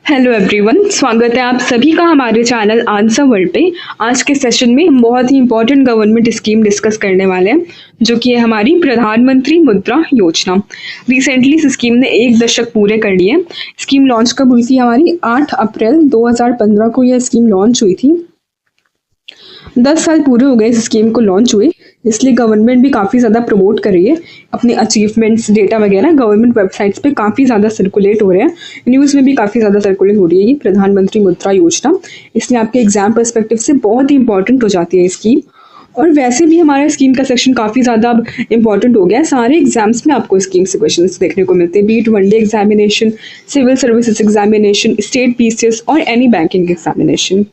Hello everyone, स्वागत है आप सभी का हमारे चैनल आंसर वर्ल्ड पे। आज के सेशन में हम बहुत ही इंपॉर्टेंट गवर्नमेंट स्कीम डिस्कस करने वाले हैं, जो कि है हमारी प्रधानमंत्री मुद्रा योजना। रिसेंटली इस स्कीम ने 1 दशक पूरे कर लिए। स्कीम लॉन्च कब हुई थी? हमारी 8 अप्रैल 2015 को यह स्कीम लॉन्च हुई थी। 10 साल पूरे हो गए इस स्कीम को लॉन्च हुए, इसलिए गवर्नमेंट भी काफ़ी ज़्यादा प्रमोट कर रही है अपने अचीवमेंट्स। डेटा वगैरह गवर्नमेंट वेबसाइट्स पे काफ़ी ज़्यादा सर्कुलेट हो रहे हैं, न्यूज़ में भी काफ़ी ज़्यादा सर्कुलेट हो रही है ये प्रधानमंत्री मुद्रा योजना। इसलिए आपके एग्जाम पर्सपेक्टिव से बहुत ही इंपॉर्टेंट हो जाती है स्कीम। और वैसे भी हमारा स्कीम का सेक्शन काफ़ी ज़्यादा इंपॉर्टेंट हो गया है। सारे एग्जाम्स में आपको स्कीम से क्वेश्चंस देखने को मिलते हैं, be it one day examination, civil services examination, state PCS और एनी बैंकिंग एग्जामिनेशन।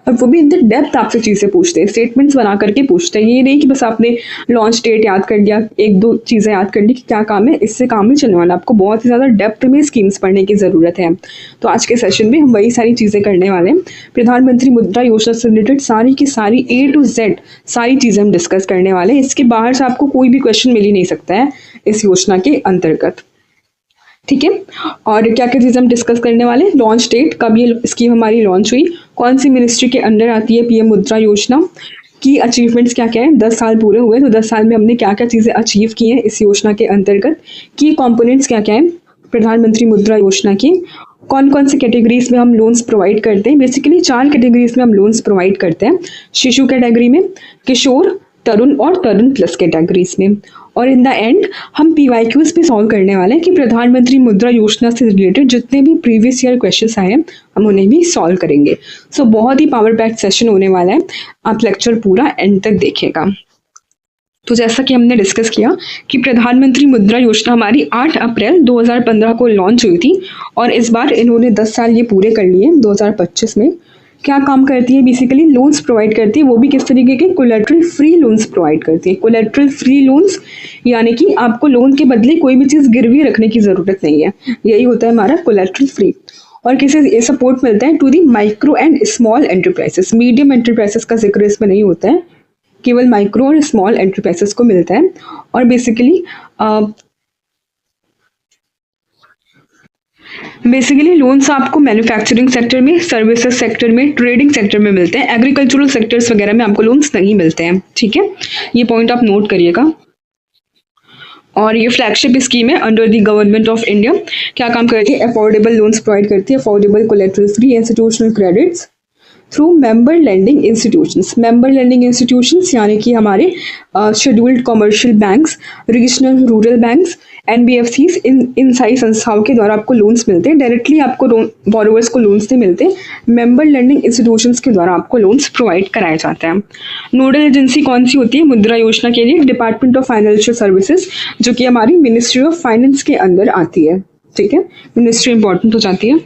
और वो भी इन द डेप्थ आपसे चीज़ें पूछते हैं, स्टेटमेंट्स बना करके पूछते हैं। ये नहीं कि बस आपने लॉन्च डेट याद कर लिया, 1-2 चीज़ें याद कर ली कि क्या काम है, इससे काम नहीं चलने वाला। आपको बहुत ही ज़्यादा डेप्थ में स्कीम्स पढ़ने की ज़रूरत है। तो आज के सेशन में हम वही सारी चीज़ें करने वाले हैं। प्रधानमंत्री मुद्रा योजना से रिलेटेड सारी की सारी A to Z सारी चीज़ें हम डिस्कस करने वाले हैं। इसके बाहर से आपको कोई भी क्वेश्चन मिल ही नहीं सकता है इस योजना के अंतर्गत, ठीक है। और क्या क्या चीज़ हम डिस्कस करने वाले हैं? लॉन्च डेट, कब ये स्कीम हमारी लॉन्च हुई, कौन सी मिनिस्ट्री के अंडर आती है पीएम मुद्रा योजना, की अचीवमेंट्स क्या क्या है, 10 साल पूरे हुए तो 10 साल में हमने क्या क्या चीज़ें अचीव की हैं इस योजना के अंतर्गत, की कंपोनेंट्स क्या क्या हैं प्रधानमंत्री मुद्रा योजना की, कौन कौन से कैटेगरीज में हम लोन्स प्रोवाइड करते हैं। बेसिकली 4 कैटेगरीज में हम लोन्स प्रोवाइड करते हैं, शिशु कैटेगरी में, किशोर, तरुण और तरुण प्लस कैटेगरीज में। और इन द एंड हम PYQs भी सॉल्व करने वाले हैं कि प्रधानमंत्री मुद्रा योजना से रिलेटेड जितने भी प्रीवियस ईयर क्वेश्चंस आए हैं हम उन्हें भी सॉल्व करेंगे। सो बहुत ही पावर पैक्ड सेशन होने वाला है, आप लेक्चर पूरा एंड तक देखिएगा। तो जैसा कि हमने डिस्कस किया कि प्रधानमंत्री मुद्रा योजना हमारी 8 अप्रैल 2015 को लॉन्च हुई थी और इस बार इन्होंने 10 साल ये पूरे कर लिए 2025 में। क्या काम करती है? बेसिकली लोन्स प्रोवाइड करती है, वो भी किस तरीके के? कोलेट्रल फ्री लोन्स प्रोवाइड करती है। कोलेट्रल फ्री लोन्स यानी कि आपको लोन के बदले कोई भी चीज़ गिरवी रखने की ज़रूरत नहीं है, यही होता है हमारा कोलेट्रल फ्री। और किसे ये सपोर्ट मिलता है? To the micro and small enterprises. Medium enterprises का जिक्र इसमें नहीं होता है, केवल माइक्रो और स्मॉल एंटरप्राइजेस को मिलता है। और बेसिकली लोन्स आपको मैन्युफैक्चरिंग सेक्टर में, सर्विसेज सेक्टर में, ट्रेडिंग सेक्टर में मिलते हैं। एग्रीकल्चरल सेक्टर्स वगैरह में आपको लोन्स नहीं मिलते हैं, ठीक है। ये पॉइंट आप नोट करिएगा। और ये फ्लैगशिप स्कीम है under the government of India. क्या काम करती है? अफोर्डेबल लोन्स प्रोवाइड करती है, affordable collateral free institutional credits through member lending institutions. Member lending institutions यानी कि हमारे scheduled commercial banks, regional rural banks, NBFCs, इन सारी संस्थाओं के द्वारा आपको लोन्स मिलते हैं। डायरेक्टली आपको बोरोवर्स को लोन्स नहीं मिलते, मेंबर लेंडिंग इंस्टीट्यूशंस के द्वारा आपको लोन्स प्रोवाइड कराए जाते हैं। नोडल एजेंसी कौन सी होती है मुद्रा योजना के लिए? डिपार्टमेंट ऑफ फाइनेंशियल सर्विसेज, जो कि हमारी मिनिस्ट्री ऑफ फाइनेंस के अंदर आती है, ठीक है। मिनिस्ट्री इंपॉर्टेंट हो जाती है।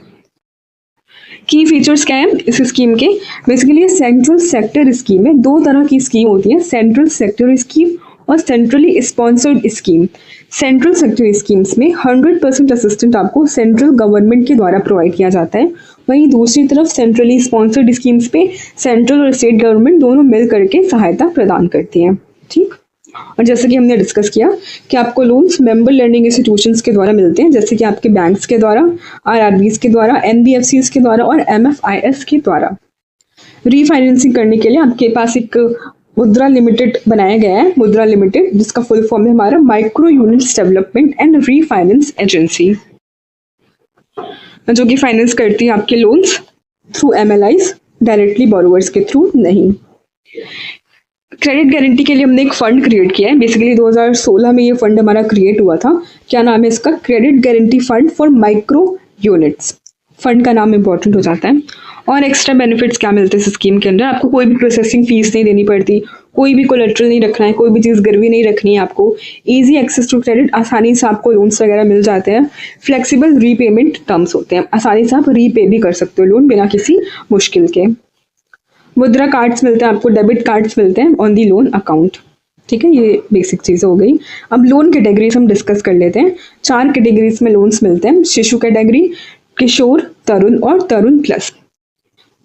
की फीचर्स क्या है इस स्कीम के? बेसिकली ये सेंट्रल सेक्टर स्कीम है। 2 तरह की स्कीम होती है, सेंट्रल सेक्टर स्कीम और centrally sponsored scheme. Central sector schemes में 100% असिस्टेंट आपको सेंट्रल गवर्नमेंट के द्वारा प्रोवाइड किया जाता है। वहीं दूसरी तरफ सेंट्रली स्पॉन्सर्ड स्कीम्स पे सेंट्रल और स्टेट गवर्नमेंट दोनों मिल करके सहायता प्रदान करती हैं, ठीक। और जैसे कि हमने डिस्कस किया कि आपको लोन्स मेंबर लैंडिंग इंस्टीट्यूशंस के द्वारा मिलते हैं, जैसे कि आपके बैंक्स के द्वारा, RRBs के द्वारा, NBFCs के द्वारा और MFIs के द्वारा। रीफाइनेंसिंग करने के लिए आपके पास एक मुद्रा लिमिटेड बनाया गया है, मुद्रा लिमिटेड, जिसका फुल फॉर्म है हमारा micro units development and refinance agency, जो कि फाइनेंस करती है आपके loans through MLIs, directly borrowers के थ्रू नहीं। क्रेडिट गारंटी के लिए हमने एक फंड क्रिएट किया है। बेसिकली 2016 में ये फंड हमारा क्रिएट हुआ था। क्या नाम है इसका? Credit guarantee fund for micro units. Fund का नाम इंपॉर्टेंट हो जाता है। और एक्स्ट्रा बेनिफिट्स क्या मिलते हैं इस स्कीम के अंदर? आपको कोई भी प्रोसेसिंग फीस नहीं देनी पड़ती, कोई भी कोलेट्रल नहीं रखना है, कोई भी चीज़ गिरवी नहीं रखनी है आपको। इजी एक्सेस टू क्रेडिट, आसानी से आपको लोन्स वगैरह मिल जाते हैं। फ्लेक्सिबल रीपेमेंट टर्म्स होते हैं, आसानी से आप रीपे भी कर सकते हो लोन बिना किसी मुश्किल के। मुद्रा कार्ड्स मिलते हैं आपको, डेबिट कार्ड्स मिलते हैं ऑन दी लोन अकाउंट, ठीक है। ये बेसिक चीज़ें हो गई। अब लोन कैटेगरीज हम डिस्कस कर लेते हैं। 4 कैटेगरीज में लोन्स मिलते हैं, शिशु कैटेगरी, किशोर, तरुण और तरुण प्लस।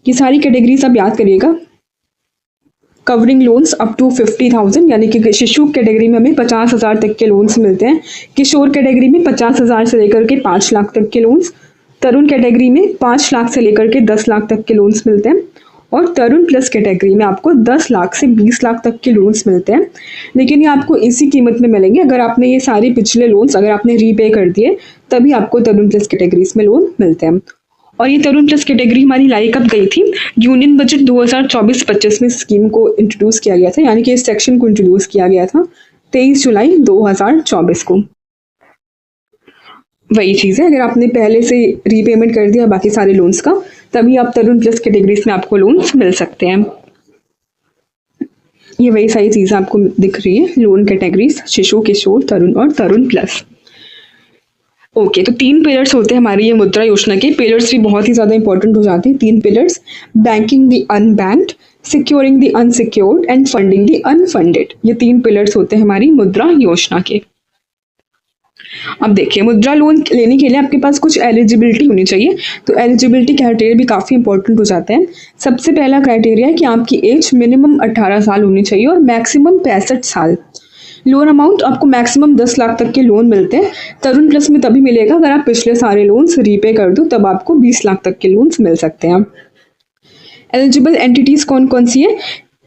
ये सारी कैटेगरीज आप याद करिएगा। कवरिंग लोन्स अप टू 50,000, यानी कि शिशु कैटेगरी में हमें 50,000 तक के लोन्स मिलते हैं। किशोर कैटेगरी में 50,000 से लेकर के 5 लाख तक के लोन्स, तरुण कैटेगरी में 5 लाख से लेकर के 10 लाख तक के लोन्स मिलते हैं, और तरुण प्लस कैटेगरी में आपको 10 लाख से 20 लाख तक के लोन्स मिलते हैं। लेकिन ये आपको इसी कीमत में मिलेंगे अगर आपने ये सारे पिछले लोन्स अगर आपने रीपे कर दिए, तभी आपको तरुण प्लस कैटेगरीज में लोन मिलते हैं। और ये तरुण प्लस कैटेगरी हमारी लाई कब गई थी? यूनियन बजट 2024-25 में स्कीम को इंट्रोड्यूस किया गया था, यानी कि इस सेक्शन को इंट्रोड्यूस किया गया था 23 जुलाई 2024 को। वही चीज़ है, अगर आपने पहले से रीपेमेंट कर दिया बाकी सारे लोन्स का, तभी आप तरुण प्लस कैटेगरीज में आपको लोन्स मिल सकते हैं। ये वही सारी चीज़ें आपको दिख रही है, लोन कैटेगरीज शिशु, किशोर, तरुण और तरुण प्लस। ओके, तो 3 पिलर्स होते हैं हमारी ये मुद्रा योजना के। पिलर्स भी बहुत ही ज़्यादा इंपॉर्टेंट हो जाते हैं। 3 pillars: banking the unbanked, securing the unsecured and funding the unfunded. ये 3 पिलर्स होते हैं हमारी मुद्रा योजना के। अब देखिए, मुद्रा लोन लेने के लिए आपके पास कुछ एलिजिबिलिटी होनी चाहिए। तो एलिजिबिलिटी क्राइटेरिया भी काफ़ी इंपॉर्टेंट हो जाते हैं। सबसे पहला क्राइटेरिया है कि आपकी एज मिनिमम 18 साल होनी चाहिए और मैक्सिमम 65 साल। लोन अमाउंट आपको मैक्सिमम 10 लाख तक के लोन मिलते हैं। तरुण प्लस में तभी मिलेगा अगर आप पिछले सारे लोन्स रीपे कर दो, तब आपको 20 लाख तक के लोन्स मिल सकते हैं। एलिजिबल एंटिटीज़ कौन कौन सी है?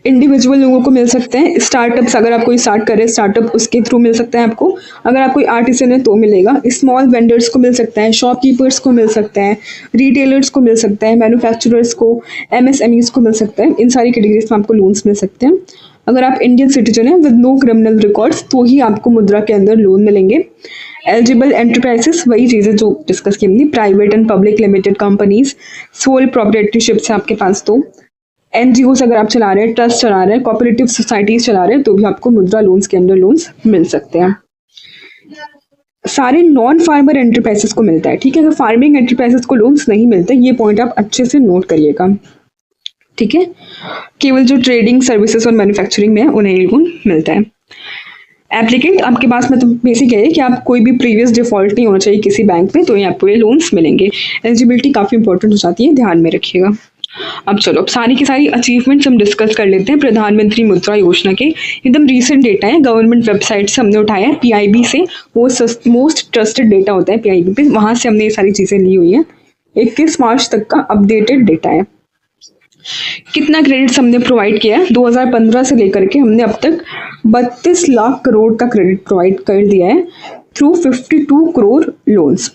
इंडिविजुअल लोगों को मिल सकते हैं, स्टार्टअप्स अगर आप कोई स्टार्ट करें स्टार्टअप उसके थ्रू मिल सकता है आपको, अगर आप कोई आर्टिसन है तो मिलेगा। स्मॉल वेंडर्स को मिल सकता है, शॉपकीपर्स को मिल सकता है, रिटेलर्स को मिल सकता है, मैन्युफैक्चरर्स को, MSMEs को मिल सकता है। इन सारी कैटेगरीज में आपको लोन्स मिल सकते हैं। अगर आप इंडियन सिटीजन हैं विद नो क्रिमिनल रिकॉर्ड्स तो ही आपको मुद्रा के अंदर लोन मिलेंगे। एलिजिबल एंटरप्राइजेस वही चीज़ें जो डिस्कस की हमने, private and public limited companies, sole proprietorship है आपके पास, तो NGOs अगर आप चला रहे हैं, ट्रस्ट चला रहे हैं, कोऑपरेटिव सोसाइटीज चला रहे हैं, तो भी आपको मुद्रा लोन्स के अंदर लोन्स मिल सकते हैं। सारे नॉन फार्मर एंटरप्राइजेस को मिलता है, ठीक है। अगर फार्मिंग एंटरप्राइजेस को लोन्स नहीं मिलते, ये पॉइंट आप अच्छे से नोट करिएगा, ठीक है। केवल जो ट्रेडिंग, सर्विसेज और मैन्युफैक्चरिंग में है उन्हें लोन मिलता है। एप्लीकेंट आपके पास में तो बेसिक है कि आप कोई भी प्रीवियस डिफॉल्ट नहीं होना चाहिए किसी बैंक में, तो ये आपको ये लोन्स मिलेंगे। एलिजिबिलिटी काफ़ी इंपॉर्टेंट हो जाती है, ध्यान में रखिएगा। अब चलो, अब सारी की सारी अचीवमेंट्स हम डिस्कस कर लेते हैं प्रधानमंत्री मुद्रा योजना के। एकदम रीसेंट डेटा है, गवर्नमेंट वेबसाइट से हमने उठाया है, PIB से, मोस्ट ट्रस्टेड डेटा होता है PIB पे, वहाँ से हमने ये सारी चीज़ें ली हुई हैं। 21 मार्च तक का अपडेटेड डेटा है। कितना क्रेडिट्स हमने प्रोवाइड किया है? 2015 से लेकर के हमने अब तक 32 लाख करोड़ का क्रेडिट प्रोवाइड कर दिया है through 52 crore loans,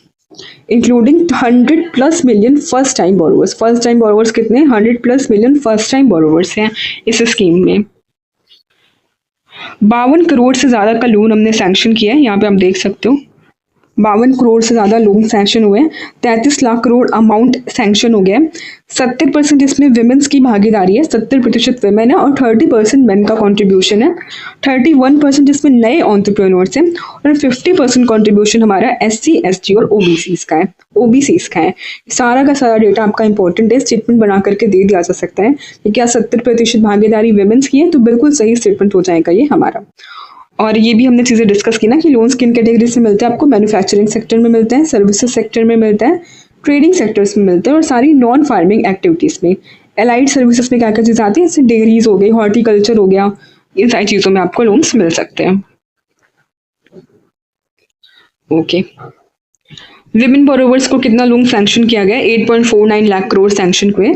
including 100+ million first time borrowers. First time borrowers कितने? 100+ मिलियन फर्स्ट टाइम बोरोवर्स हैं इस स्कीम में। 52 करोड़ से ज़्यादा का लोन हमने सैंक्शन किया है, यहाँ पे आप देख सकते हो 52 करोड़ से ज़्यादा लोन सैंक्शन हुए हैं। 33 लाख करोड़ अमाउंट सैंक्शन हो गया है। 70% इसमें विमेंस की भागीदारी है, 70% विमेन है और 30% मेन का कंट्रीब्यूशन है। 31% इसमें नए एंटरप्रेन्योर्स हैं और 50% कंट्रीब्यूशन हमारा SC, ST और OBCs का है। सारा का सारा डेटा आपका इंपॉर्टेंट है, स्टेटमेंट बना करके दे दिया जा सकता है कि क्या 70% भागीदारी विमेंस की है, तो बिल्कुल सही स्टेटमेंट हो जाएगा ये हमारा। और ये भी हमने चीज़ें डिस्कस की ना कि लोन्स किन कैटेगरी से मिलते हैं आपको। मैन्युफैक्चरिंग सेक्टर में मिलते हैं, सर्विसेज सेक्टर में मिलता है, ट्रेडिंग सेक्टर्स में मिलते हैं और सारी नॉन फार्मिंग एक्टिविटीज़ में। एलाइड सर्विसेज में क्या क्या चीज़ आती है? जैसे डेयरीज हो गई, हॉर्टिकल्चर हो गया, इन सारी चीज़ों में आपको लोन्स मिल सकते हैं। ओके, विमेन बोरोवर्स को कितना लोन सैंक्शन किया गया? 8.49 लाख करोड़ सैंक्शन हुए।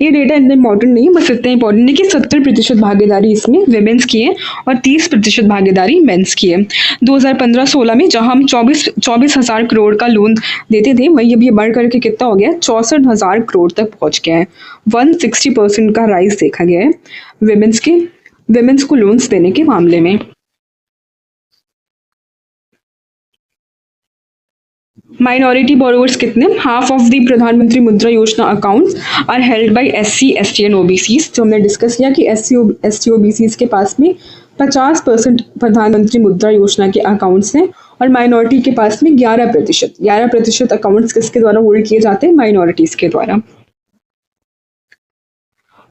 ये डेटा इतना इंपॉर्टेंट नहीं है, बस इतना इंपॉर्टेंट है कि 70% भागीदारी इसमें विमेंस की है और 30% भागीदारी मेंस की है। 2015-16 में जहां हम 24,000 करोड़ का लोन देते थे, वही अभी बढ़ करके कितना हो गया? 64,000 करोड़ तक पहुंच गया है। 160% का राइज देखा गया है विमेंस को लोन्स देने के मामले में। माइनॉरिटी बोरोवर्स कितने? Half of the Pradhan Mantri Mudra Yojana accounts are held by SC, ST and OBCs। जो हमने डिस्कस किया कि SC, ST, OBCs के पास में 50% प्रधानमंत्री मुद्रा योजना के अकाउंट्स हैं और माइनॉरिटी के पास में 11% अकाउंट्स किसके द्वारा होल्ड किए जाते हैं? माइनॉरिटीज के द्वारा।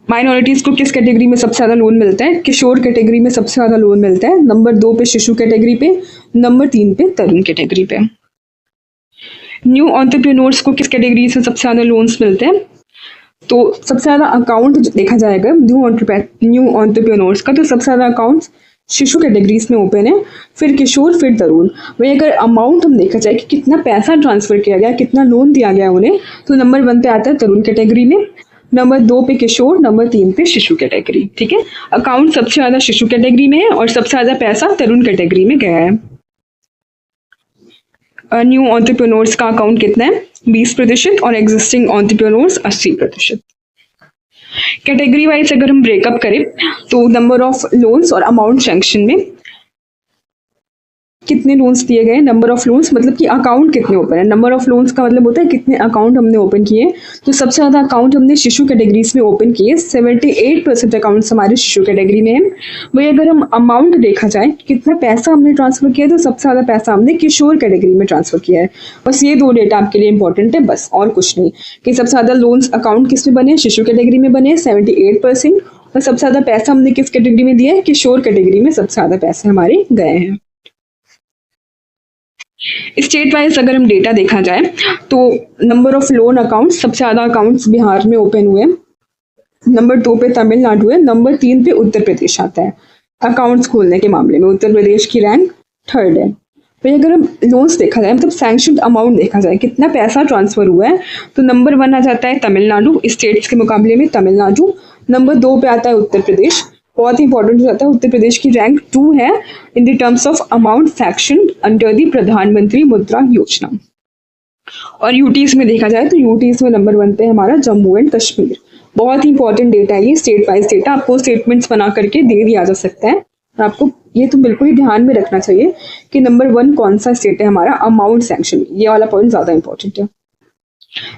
माइनॉरिटीज को किस कैटेगरी में सबसे ज़्यादा लोन मिलता है? किशोर कैटेगरी में सबसे ज़्यादा लोन मिलता है, नंबर 2 पे शिशु कैटेगरी पे, नंबर 3 पे तरुण कैटेगरी पे। न्यू एंटरप्रेन्योर्स को किस कैटेगरी से सबसे ज़्यादा लोन्स मिलते हैं? तो सबसे ज़्यादा अकाउंट देखा जाएगा न्यू ऑन्टरप्रेन्योर्स का, तो सबसे ज़्यादा अकाउंट्स शिशु कैटेगरीज में ओपन है, फिर किशोर, फिर तरुण। वही अगर अमाउंट हम देखा जाए कि कितना पैसा ट्रांसफर किया गया, कितना लोन दिया गया उन्हें, तो नंबर 1 पे आता है तरुण कैटेगरी में, नंबर 2 पे किशोर, नंबर 3 पे शिशु कैटेगरी। ठीक है, अकाउंट सबसे ज्यादा शिशु कैटेगरी में है और सबसे ज्यादा पैसा तरुण कैटेगरी में गया है। न्यू ऑन्टरप्रेन्योर्स का अकाउंट कितना है? 20% और एग्जिस्टिंग ऑन्टरप्रेन्योर्स 80%। कैटेगरी वाइज अगर हम ब्रेकअप करें तो नंबर ऑफ लोन्स और अमाउंट सैंक्शन में कितने लोन्स दिए गए, नंबर ऑफ लोन्स मतलब कि अकाउंट कितने ओपन है, नंबर ऑफ लोन्स का मतलब होता है कितने अकाउंट हमने ओपन किए। तो सबसे ज़्यादा अकाउंट हमने शिशु कैटेगरीज में ओपन किए, 78% अकाउंट्स हमारे शिशु कैटेगरी में है। वही अगर हम अमाउंट देखा जाए कितना पैसा हमने ट्रांसफर किया, तो सबसे ज़्यादा पैसा हमने किशोर कैटेगरी में ट्रांसफर किया है। बस ये 2 डेटा आपके लिए इंपॉर्टेंट है, बस और कुछ नहीं, कि सबसे ज़्यादा लोन्स अकाउंट किस में बने, शिशु कैटेगरी में बने 78%, और सबसे ज़्यादा पैसा हमने किस कैटेगरी में दिया है, किशोर कैटेगरी में सबसे ज़्यादा पैसे हमारे गए हैं। स्टेट वाइज अगर हम डेटा देखा जाए तो नंबर ऑफ लोन अकाउंट, सबसे ज़्यादा अकाउंट्स बिहार में ओपन हुए, नंबर 2 पे तमिलनाडु है, नंबर 3 पे उत्तर प्रदेश आता है। अकाउंट्स खोलने के मामले में उत्तर प्रदेश की रैंक 3rd है। फिर अगर हम लोन्स देखा जाए, मतलब सैंक्शन अमाउंट देखा जाए कितना पैसा ट्रांसफर हुआ है, तो नंबर 1 आ जाता है तमिलनाडु, स्टेट्स के मुकाबले में तमिलनाडु, नंबर 2 पे आता है उत्तर प्रदेश, बहुत ही इंपॉर्टेंट हो जाता है, उत्तर प्रदेश की रैंक 2 है in the terms of amount sanction under the Pradhan Mantri Mudra योजना। और यूटीज में देखा जाए तो यूटीज में नंबर 1 पे हमारा जम्मू एंड कश्मीर। बहुत ही इंपॉर्टेंट डेटा है ये, स्टेट वाइज डेटा आपको स्टेटमेंट्स बना करके दे दिया जा सकता है, और आपको ये तो बिल्कुल ही ध्यान में रखना चाहिए कि नंबर 1 कौन सा स्टेट है हमारा अमाउंट सैंक्शन, ये वाला पॉइंट ज्यादा इंपॉर्टेंट है।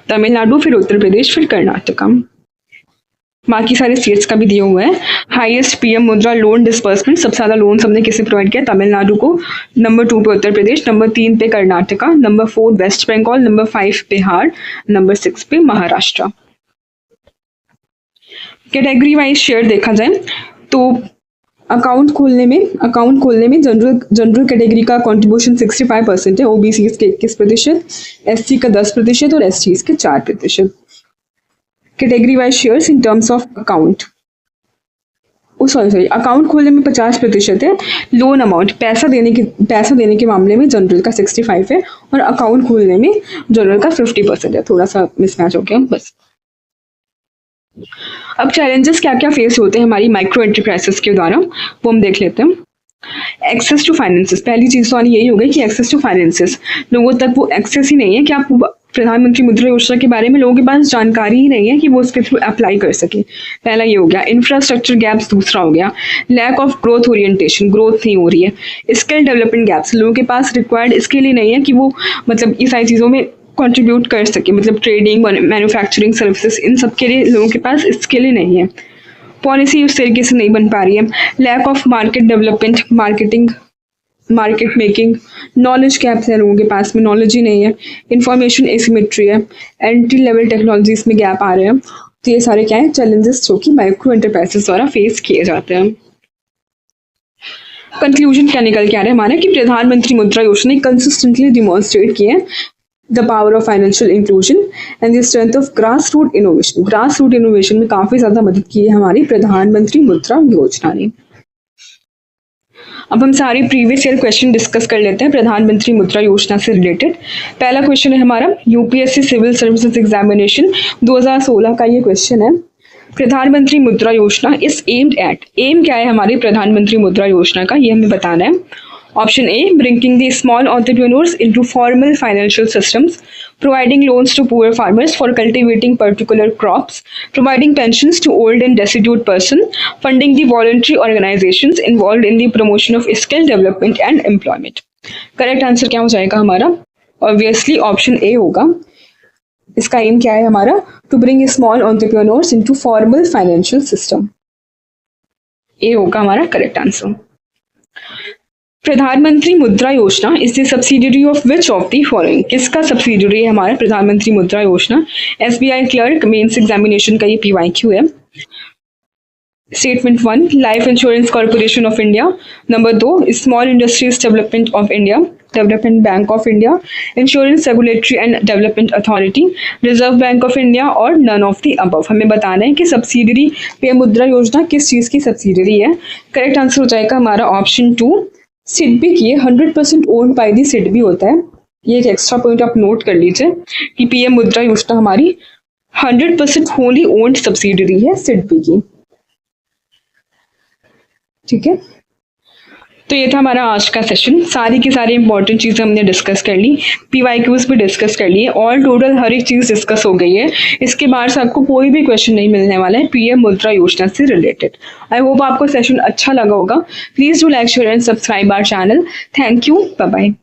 तमिलनाडु, फिर उत्तर प्रदेश, फिर कर्नाटका। बाकी सारे स्टेट्स का भी दिया हुआ है। हाईएस्ट पीएम मुद्रा लोन डिस्बर्समेंट, सबसे ज्यादा लोन हमने किसे प्रोवाइड किया, तमिलनाडु को, नंबर 2 पे उत्तर प्रदेश, नंबर 3 पे Karnataka, number 4 West Bengal, number 5 Bihar, number 6 पे महाराष्ट्र। कैटेगरी वाइज शेयर देखा जाए तो अकाउंट खोलने में जनरल कैटेगरी का कंट्रीब्यूशन 65% है, ओबीसी के 21%, एससी का 10% और एसटी के 4%। Category wise shares in terms of account, account खोलने में 50% है, लोन अमाउंट पैसा देने के मामले में जनरल का 65 है, और अकाउंट खोलने में जनरल का 50% है, थोड़ा सा मिसमैच हो गया बस। अब चैलेंजेस क्या क्या फेस होते हैं हमारी माइक्रो एंटरप्राइजेस के द्वारा, वो हम देख लेते हैं। एक्सेस टू फाइनेंसेस, पहली चीज तो यही हो गई कि एक्सेस टू फाइनेंसेस, लोगों तक वो एक्सेस ही नहीं है कि आप प्रधानमंत्री मुद्रा योजना के बारे में लोगों के पास जानकारी ही नहीं है कि वो उसके थ्रू अप्लाई कर सके, पहला ये हो गया। इंफ्रास्ट्रक्चर गैप्स दूसरा हो गया। Lack of growth orientation, growth नहीं हो रही है। स्किल डेवलपमेंट गैप्स, लोगों के पास रिक्वायर्ड स्किल ही नहीं है कि वो मतलब ये सारी चीज़ों में कंट्रीब्यूट कर सके, मतलब ट्रेडिंग, मैन्युफैक्चरिंग, सर्विसेज, इन सब के लिए लोगों के पास स्किल ही नहीं है। पॉलिसी उस तरीके से नहीं बन पा रही है। Lack of market development, market making, knowledge gaps है, लोगों के पास में नॉलेज ही नहीं है। इंफॉर्मेशन एसिमेट्री है, एंट्री लेवल टेक्नोलॉजीज में गैप आ रहे हैं। तो ये सारे क्या है चैलेंजेस जो कि माइक्रो एंटरप्राइजेस द्वारा फेस किए जाते हैं। कंक्लूजन क्या निकल के आ रहा है हमारा कि प्रधानमंत्री मुद्रा योजना ने कंसिस्टेंटली डिमॉन्स्ट्रेट किया है the power of financial inclusion and the strength of grass root innovation. Grass root innovation में काफी ज्यादा मदद की है हमारी प्रधानमंत्री मुद्रा योजना ने। अब हम सारे प्रीवियस ईयर क्वेश्चन डिस्कस कर लेते हैं प्रधानमंत्री मुद्रा योजना से रिलेटेड। पहला क्वेश्चन है हमारा यूपीएससी सिविल सर्विसेज एग्जामिनेशन 2016 का ये क्वेश्चन है। प्रधानमंत्री Mudra Yojana is aimed at, M क्या है हमारी प्रधानमंत्री मुद्रा योजना का, ये हमें बताना है। Option A, bringing the small entrepreneurs into formal financial systems, providing loans to poor farmers for cultivating particular crops, providing pensions to old and destitute persons, funding the voluntary organizations involved in the promotion of skill development and employment। Correct answer क्या हो जाएगा हमारा? Obviously option A होगा। इसका M क्या है हमारा? To bring small entrepreneurs into formal financial system. A होगा हमारा correct answer. Pradhan Mantri Mudra Yojana is the subsidiary of which of the following, किसका सब्सिडियरी है हमारा प्रधानमंत्री मुद्रा योजना? एसबीआई क्लर्क मेंस एग्जामिनेशन का ये पीवाईक्यू है। Statement 1 life insurance corporation of India, number 2 small industries development of India, development bank of India, insurance regulatory and development authority, reserve bank of India और none of the above. हमें बताना है कि subsidiary PM Mudra योजना किस चीज़ की subsidiary है। Correct answer हो जाएगा हमारा ऑप्शन 2 सिडबी की। 100% ओन्ड बाय दी सिडबी होता है। ये एक एक्स्ट्रा पॉइंट आप नोट कर लीजिए कि पीएम मुद्रा योजना हमारी 100% होली ओन्ड सब्सिडरी है सिडबी की। ठीक है, तो ये था हमारा आज का सेशन। सारी की सारी इंपॉर्टेंट चीज़ें हमने डिस्कस कर ली, PYQs भी डिस्कस कर लिए, ऑल टोटल हर एक चीज़ डिस्कस हो गई है। इसके बाद से आपको कोई भी क्वेश्चन नहीं मिलने वाला है पीएम मुद्रा योजना से रिलेटेड। आई होप आपको सेशन अच्छा लगा होगा। Please do like share and subscribe our channel. Thank you, bye bye.